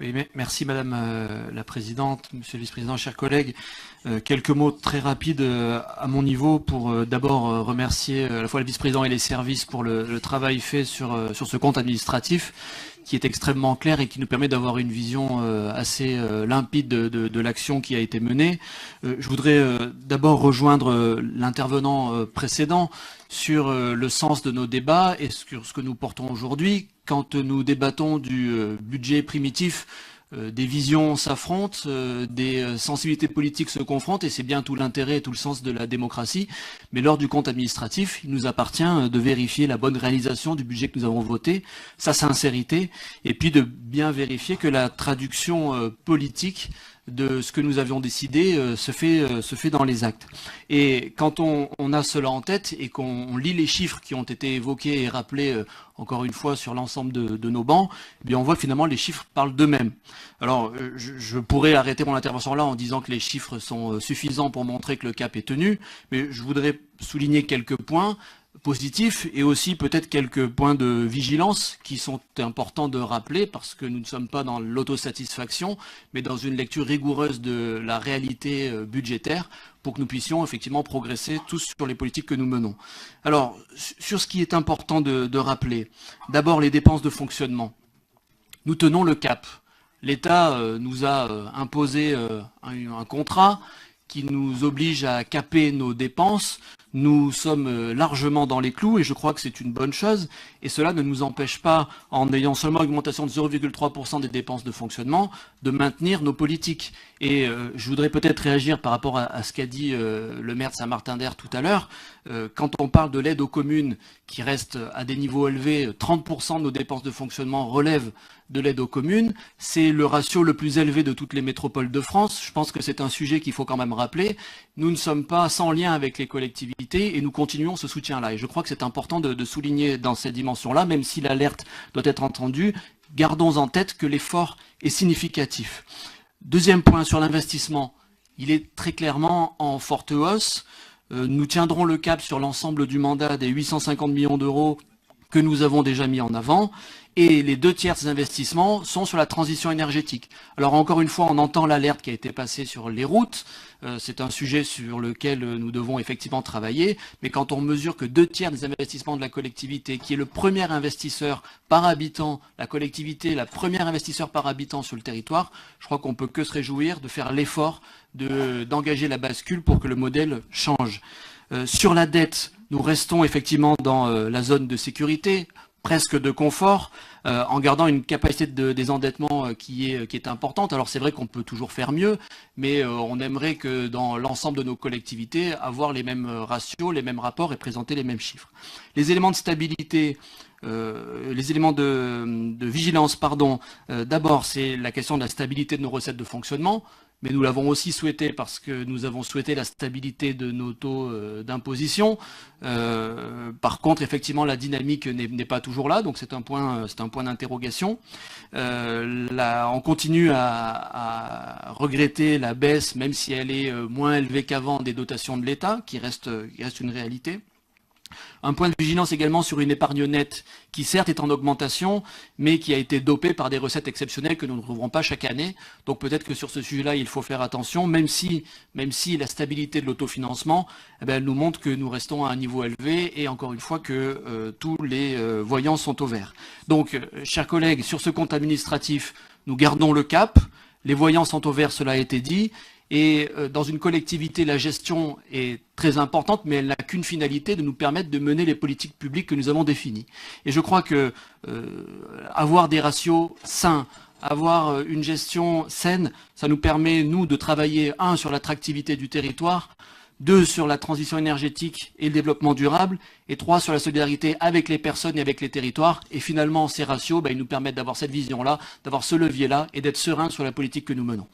Oui, merci Madame la Présidente, Monsieur le Vice-président, chers collègues. Quelques mots très rapides à mon niveau pour d'abord remercier à la fois le Vice-président et les services pour le travail fait sur ce compte administratif qui est extrêmement clair et qui nous permet d'avoir une vision assez limpide de l'action qui a été menée. Je voudrais d'abord rejoindre l'intervenant précédent sur le sens de nos débats et sur ce que nous portons aujourd'hui. Quand nous débattons du budget primitif, des visions s'affrontent, des sensibilités politiques se confrontent, et c'est bien tout l'intérêt et tout le sens de la démocratie. Mais lors du compte administratif, il nous appartient de vérifier la bonne réalisation du budget que nous avons voté, sa sincérité, et puis de bien vérifier que la traduction politique de ce que nous avions décidé se fait dans les actes. Et quand on a cela en tête et qu'on lit les chiffres qui ont été évoqués et rappelés encore une fois sur l'ensemble de nos bancs, eh bien on voit finalement les chiffres parlent d'eux-mêmes. Alors je pourrais arrêter mon intervention là en disant que les chiffres sont suffisants pour montrer que le cap est tenu, mais je voudrais souligner quelques points positifs et aussi peut-être quelques points de vigilance qui sont importants de rappeler parce que nous ne sommes pas dans l'autosatisfaction mais dans une lecture rigoureuse de la réalité budgétaire pour que nous puissions effectivement progresser tous sur les politiques que nous menons. Alors, sur ce qui est important de rappeler, d'abord les dépenses de fonctionnement. Nous tenons le cap. L'État nous a imposé un contrat qui nous oblige à caper nos dépenses. Nous sommes largement dans les clous et je crois que c'est une bonne chose. Et cela ne nous empêche pas, en ayant seulement une augmentation de 0,3% des dépenses de fonctionnement, de maintenir nos politiques. Et je voudrais peut-être réagir par rapport à ce qu'a dit le maire de Saint-Martin-d'Hères tout à l'heure. Quand on parle de l'aide aux communes qui reste à des niveaux élevés, 30% de nos dépenses de fonctionnement relèvent de l'aide aux communes. C'est le ratio le plus élevé de toutes les métropoles de France. Je pense que c'est un sujet qu'il faut quand même rappeler. Nous ne sommes pas sans lien avec les collectivités et nous continuons ce soutien-là. Et je crois que c'est important de souligner dans cette dimension-là, même si l'alerte doit être entendue, gardons en tête que l'effort est significatif. Deuxième point sur l'investissement, il est très clairement en forte hausse. Nous tiendrons le cap sur l'ensemble du mandat des 850 millions d'euros que nous avons déjà mis en avant. Et les 2/3 des investissements sont sur la transition énergétique. Alors encore une fois, on entend l'alerte qui a été passée sur les routes. C'est un sujet sur lequel nous devons effectivement travailler. Mais quand on mesure que 2/3 des investissements de la collectivité, qui est le premier investisseur par habitant, la collectivité, la première investisseur par habitant sur le territoire, je crois qu'on peut que se réjouir de faire l'effort d'engager la bascule pour que le modèle change. Sur la dette, nous restons effectivement dans la zone de sécurité, presque de confort, en gardant une capacité de désendettement qui est importante. Alors c'est vrai qu'on peut toujours faire mieux, mais on aimerait que dans l'ensemble de nos collectivités, avoir les mêmes ratios, les mêmes rapports et présenter les mêmes chiffres. Les éléments de stabilité, les éléments de vigilance, pardon, d'abord c'est la question de la stabilité de nos recettes de fonctionnement, mais nous l'avons aussi souhaité parce que nous avons souhaité la stabilité de nos taux d'imposition. Par contre, effectivement, la dynamique n'est pas toujours là, donc c'est un point d'interrogation. On continue à regretter la baisse, même si elle est moins élevée qu'avant, des dotations de l'État, qui reste une réalité. Un point de vigilance également sur une épargne nette qui certes est en augmentation, mais qui a été dopée par des recettes exceptionnelles que nous ne trouverons pas chaque année. Donc peut-être que sur ce sujet-là, il faut faire attention, même si la stabilité de l'autofinancement elle nous montre que nous restons à un niveau élevé et encore une fois que tous les voyants sont au vert. Donc, chers collègues, sur ce compte administratif, nous gardons le cap. Les voyants sont au vert, cela a été dit. Et dans une collectivité, la gestion est très importante, mais elle n'a qu'une finalité, de nous permettre de mener les politiques publiques que nous avons définies. Et je crois que avoir des ratios sains, avoir une gestion saine, ça nous permet, nous, de travailler, 1, sur l'attractivité du territoire, 2, sur la transition énergétique et le développement durable, et 3, sur la solidarité avec les personnes et avec les territoires. Et finalement, ces ratios, ils nous permettent d'avoir cette vision-là, d'avoir ce levier-là, et d'être serein sur la politique que nous menons.